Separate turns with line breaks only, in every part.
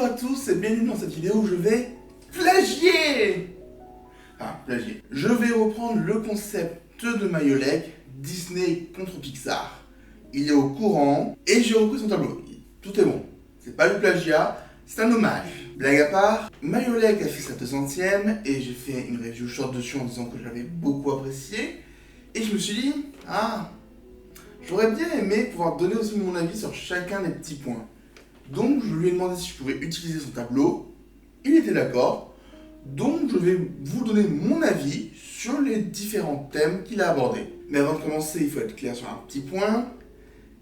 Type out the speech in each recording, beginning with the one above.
Bonjour à tous et bienvenue dans cette vidéo où je vais plagier. Je vais reprendre le concept de Mayolek, Disney contre Pixar. Il est au courant et j'ai repris son tableau. Tout est bon. C'est pas du plagiat, c'est un hommage. Blague à part, Mayolek a fait sa 200e et j'ai fait une review short dessus en disant que je l'avais beaucoup apprécié. Et je me suis dit, j'aurais bien aimé pouvoir donner aussi mon avis sur chacun des petits points. Donc je lui ai demandé si je pouvais utiliser son tableau. Il était d'accord. Donc je vais vous donner mon avis sur les différents thèmes qu'il a abordés. Mais avant de commencer, il faut être clair sur un petit point.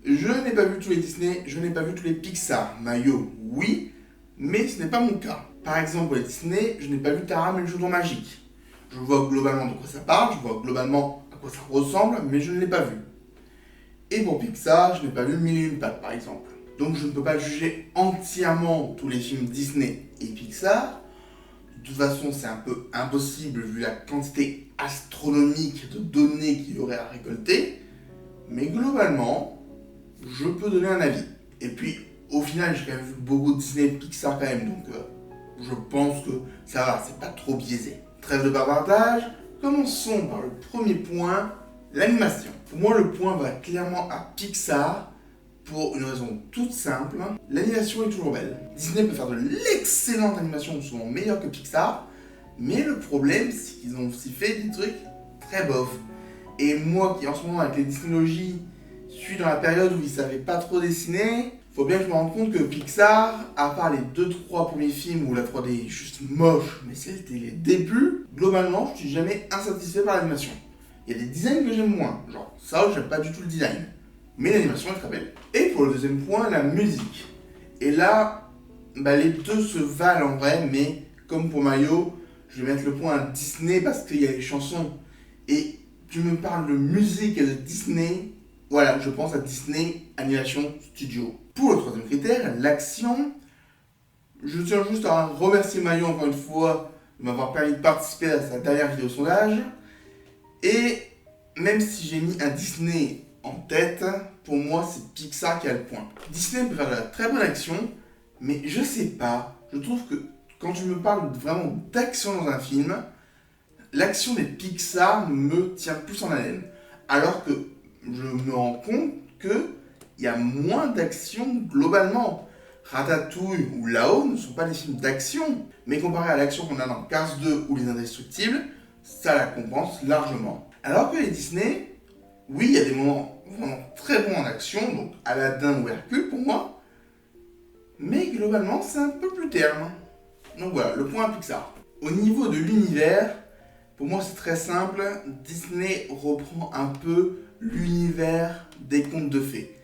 Je n'ai pas vu tous les Disney, je n'ai pas vu tous les Pixar. Mayo, oui, mais ce n'est pas mon cas. Par exemple, pour les Disney, je n'ai pas vu Taram et le chaudron magique. Je vois globalement de quoi ça parle, je vois globalement à quoi ça ressemble, mais je ne l'ai pas vu. Et pour Pixar, je n'ai pas vu Mille et une pattes, par exemple. Donc je ne peux pas juger entièrement tous les films Disney et Pixar. De toute façon, c'est un peu impossible vu la quantité astronomique de données qu'il y aurait à récolter. Mais globalement, je peux donner un avis. Et puis, au final, j'ai quand même vu beaucoup de Disney et Pixar quand même. Donc je pense que ça va, c'est pas trop biaisé. Trêve de bavardage, commençons par le premier point, l'animation. Pour moi, le point va clairement à Pixar. Pour une raison toute simple, l'animation est toujours belle. Disney peut faire de l'excellente animation, souvent meilleure que Pixar, mais le problème, c'est qu'ils ont aussi fait des trucs très bof. Et moi qui en ce moment avec les Disneylogies suis dans la période où ils savaient pas trop dessiner, faut bien que je me rende compte que Pixar, à part les 2-3 premiers films où la 3D est juste moche, mais c'était les débuts, globalement je suis jamais insatisfait par l'animation. Il y a des designs que j'aime moins, genre ça j'aime pas du tout le design. Mais l'animation est très belle. Et pour le deuxième point, la musique. Et là, les deux se valent en vrai, mais comme pour Mayo, je vais mettre le point à Disney parce qu'il y a les chansons. Et tu me parles de musique et de Disney, voilà, je pense à Disney Animation Studio. Pour le troisième critère, l'action, je tiens juste à remercier Mayo encore une fois de m'avoir permis de participer à sa dernière vidéo sondage. Et même si j'ai mis un Disney en tête, pour moi c'est Pixar qui a le point. Disney peut faire de la très bonne action, mais je sais pas, je trouve que quand tu me parles vraiment d'action dans un film, l'action des Pixar me tient plus en haleine. Alors que je me rends compte qu'il y a moins d'action globalement. Ratatouille ou Lao ne sont pas des films d'action, mais comparé à l'action qu'on a dans Cars 2 ou Les Indestructibles, ça la compense largement. Alors que les Disney, oui, il y a des moments vraiment très bons en action, donc Aladdin ou Hercule pour moi, mais globalement c'est un peu plus terne. Donc voilà, le point à Pixar. Au niveau de l'univers, pour moi c'est très simple, Disney reprend un peu l'univers des contes de fées.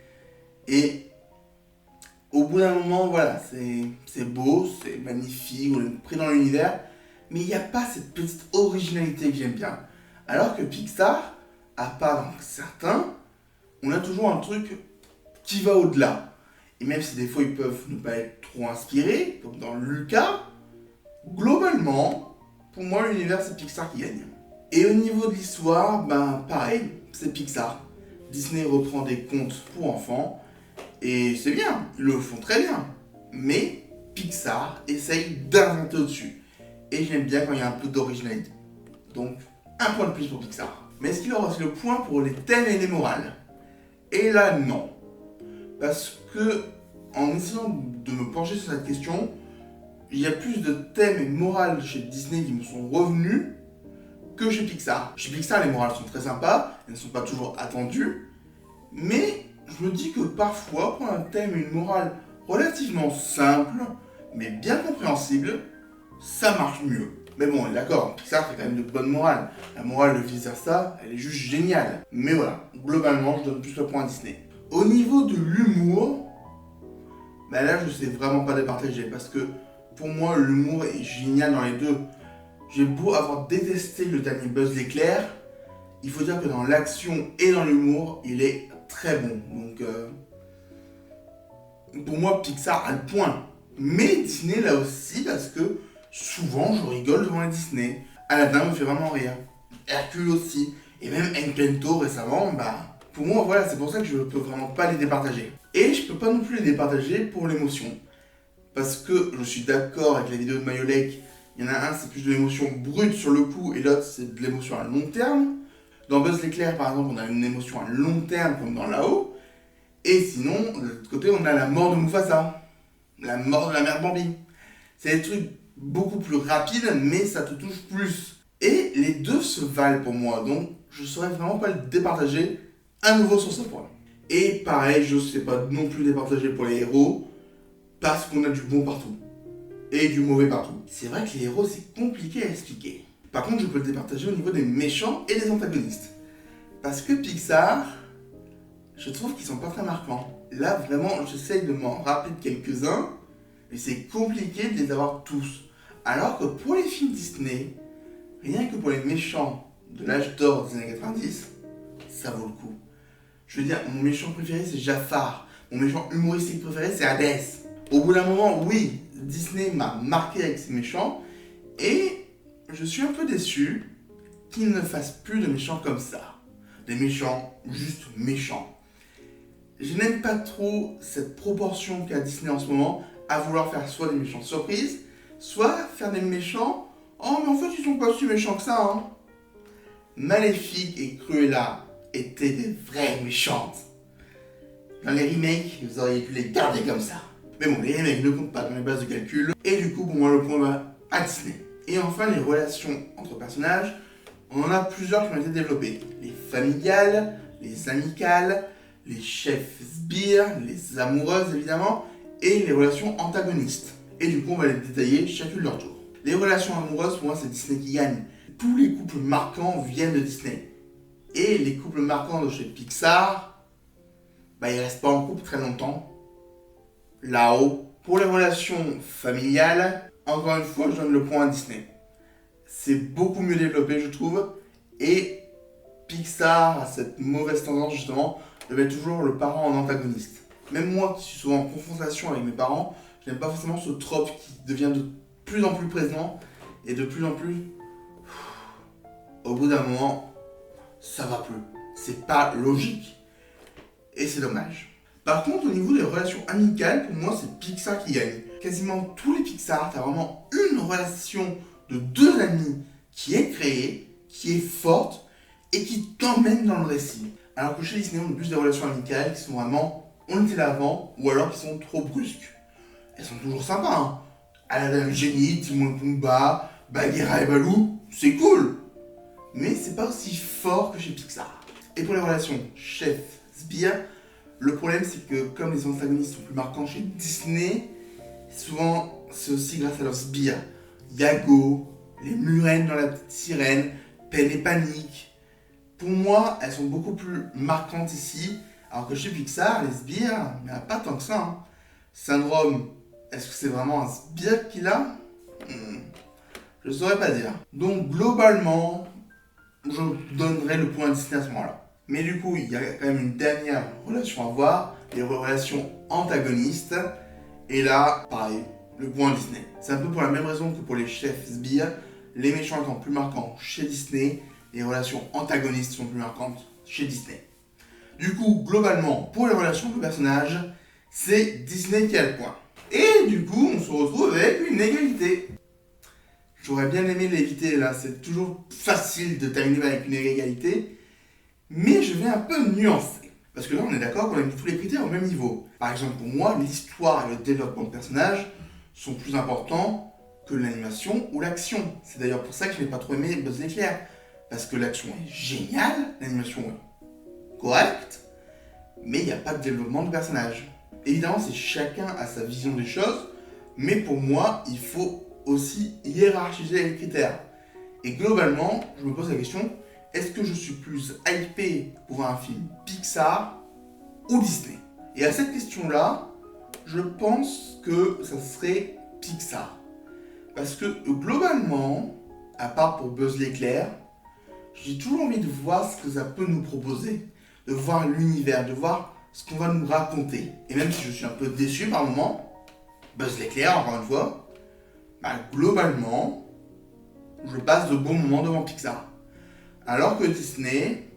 Et au bout d'un moment, voilà, c'est beau, c'est magnifique, on est pris dans l'univers, mais il n'y a pas cette petite originalité que j'aime bien. Alors que Pixar, à part dans certains, on a toujours un truc qui va au-delà. Et même si des fois ils peuvent ne pas être trop inspirés, comme dans Luca, globalement, pour moi l'univers c'est Pixar qui gagne. Et au niveau de l'histoire, pareil, c'est Pixar. Disney reprend des contes pour enfants, et c'est bien, ils le font très bien. Mais Pixar essaye d'inventer au-dessus. Et j'aime bien quand il y a un peu d'originalité. Donc, un point de plus pour Pixar. Mais est-ce qu'il aura aussi le point pour les thèmes et les morales? Et là, non. Parce que, en essayant de me pencher sur cette question, il y a plus de thèmes et morales chez Disney qui me sont revenus que chez Pixar. Chez Pixar, les morales sont très sympas, elles ne sont pas toujours attendues, mais je me dis que parfois, pour un thème et une morale relativement simple, mais bien compréhensible, ça marche mieux. Mais bon, on est d'accord, Pixar fait quand même de bonnes morales. La morale de vice versa, elle est juste géniale. Mais voilà, globalement, je donne plus le point à Disney. Au niveau de l'humour, là, je sais vraiment pas départager. Parce que pour moi, l'humour est génial dans les deux. J'ai beau avoir détesté le dernier Buzz l'éclair, il faut dire que dans l'action et dans l'humour, il est très bon. Donc, pour moi, Pixar a le point. Mais Disney là aussi, parce que souvent, je rigole devant les Disney. Aladdin me fait vraiment rire. Hercule aussi. Et même Encanto récemment, pour moi, voilà, c'est pour ça que je peux vraiment pas les départager. Et je peux pas non plus les départager pour l'émotion. parce que je suis d'accord avec la vidéo de Mayolek. Il y en a un, c'est plus de l'émotion brute sur le coup, et l'autre, c'est de l'émotion à long terme. Dans Buzz l'éclair, par exemple, on a une émotion à long terme, comme dans Là-haut. Et sinon, de l'autre côté, on a la mort de Mufasa, la mort de la mère Bambi. C'est des trucs beaucoup plus rapides, mais ça te touche plus. Et les deux se valent pour moi, donc je ne saurais vraiment pas le départager à nouveau sur ce point. Et pareil, je ne sais pas non plus départager pour les héros, parce qu'on a du bon partout, et du mauvais partout. C'est vrai que les héros, c'est compliqué à expliquer. Par contre, je peux le départager au niveau des méchants et des antagonistes. Parce que Pixar, je trouve qu'ils sont pas très marquants. Là, vraiment, j'essaye de m'en rappeler de quelques-uns, mais c'est compliqué de les avoir tous. Alors que pour les films Disney, rien que pour les méchants de l'âge d'or des années 90, ça vaut le coup. Je veux dire, mon méchant préféré, c'est Jafar. Mon méchant humoristique préféré, c'est Hadès. Au bout d'un moment, oui, Disney m'a marqué avec ses méchants, et je suis un peu déçu qu'ils ne fassent plus de méchants comme ça. Des méchants juste méchants. Je n'aime pas trop cette proportion qu'a Disney en ce moment à vouloir faire soit des méchants surprises, soit faire des méchants « Oh mais en fait ils sont pas si méchants que ça hein !» Maléfique et Cruella étaient des vraies méchantes. Dans les remakes, vous auriez pu les garder comme ça. Mais bon, les remakes ne comptent pas dans les bases de calcul, et du coup pour moi le point va à Disney. Et enfin les relations entre personnages, on en a plusieurs qui ont été développées. Les familiales, les amicales, les chefs sbires, les amoureuses évidemment, et les relations antagonistes. Et du coup, on va les détailler chacune leur tour. Les relations amoureuses, pour moi, c'est Disney qui gagne. Tous les couples marquants viennent de Disney. Et les couples marquants de chez Pixar, ils restent pas en couple très longtemps. Là-haut, pour les relations familiales, encore une fois, je donne le point à Disney. C'est beaucoup mieux développé, je trouve. Et Pixar a cette mauvaise tendance, justement, de mettre toujours le parent en antagoniste. Même moi, qui suis souvent en confrontation avec mes parents, je n'aime pas forcément ce trope qui devient de plus en plus présent et de plus en plus... Au bout d'un moment, ça va plus. C'est pas logique. Et c'est dommage. Par contre, au niveau des relations amicales, pour moi, c'est Pixar qui gagne. Quasiment tous les Pixar, t'as vraiment une relation de deux amis qui est créée, qui est forte et qui t'emmène dans le récit. Alors que chez Disney, on a plus des relations amicales qui sont vraiment on était là avant ou alors qui sont trop brusques. Elles sont toujours sympas, hein. Aladdin le génie, Timon et Pumba, Bagheera et Baloo, c'est cool. Mais c'est pas aussi fort que chez Pixar. Et pour les relations chef-sbire, le problème c'est que comme les antagonistes sont plus marquants chez Disney, souvent c'est aussi grâce à leurs sbires. Yago, les Murennes dans La Petite Sirène, Peine et Panique. Pour moi, elles sont beaucoup plus marquantes ici, alors que chez Pixar, les sbires, il n'y en a pas tant que ça. Hein. Syndrome, est-ce que c'est vraiment un sbire qu'il a Je ne saurais pas dire. Donc globalement, je donnerais le point à Disney à ce moment-là. Mais du coup, il y a quand même une dernière relation à voir, les relations antagonistes. Et là, pareil, le point à Disney. C'est un peu pour la même raison que pour les chefs sbires, les méchants étant plus marquants chez Disney, les relations antagonistes sont plus marquantes chez Disney. Du coup, globalement, pour les relations de personnages, c'est Disney qui a le point. Et du coup, on se retrouve avec une égalité. J'aurais bien aimé l'éviter là, c'est toujours facile de terminer avec une égalité, mais je vais un peu nuancer. Parce que là, on est d'accord qu'on a mis tous les critères au même niveau. Par exemple, pour moi, l'histoire et le développement de personnages sont plus importants que l'animation ou l'action. C'est d'ailleurs pour ça que je n'ai pas trop aimé Buzz l'éclair. Parce que l'action est géniale, l'animation est correcte, mais il n'y a pas de développement de personnage. Évidemment, c'est chacun à sa vision des choses, mais pour moi, il faut aussi hiérarchiser les critères. Et globalement, je me pose la question, est-ce que je suis plus hypé pour un film Pixar ou Disney? Et à cette question-là, je pense que ça serait Pixar. Parce que globalement, à part pour Buzz l'éclair, j'ai toujours envie de voir ce que ça peut nous proposer, de voir l'univers, de voir ce qu'on va nous raconter. Et même si je suis un peu déçu par moments, Buzz l'éclair, encore une fois, globalement, je passe de bons moments devant Pixar. Alors que Disney,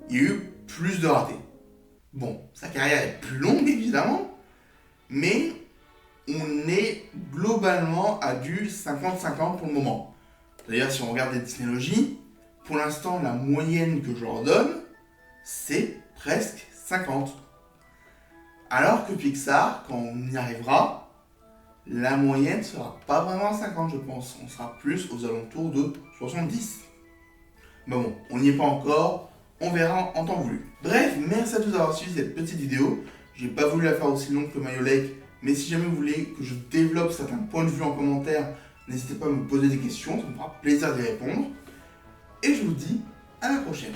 il y a eu plus de ratés. Bon, sa carrière est plus longue évidemment, mais on est globalement à du 50-50 pour le moment. D'ailleurs, si on regarde les Disneylogies, pour l'instant, la moyenne que je leur donne, c'est presque 50. Alors que Pixar, quand on y arrivera, la moyenne sera pas vraiment à 50, je pense. On sera plus aux alentours de 70. Mais bon, on n'y est pas encore, on verra en temps voulu. Bref, merci à tous d'avoir suivi cette petite vidéo. J'ai pas voulu la faire aussi longue que Mayo Lake, mais si jamais vous voulez que je développe certains points de vue en commentaire, n'hésitez pas à me poser des questions, ça me fera plaisir d'y répondre. Et je vous dis à la prochaine.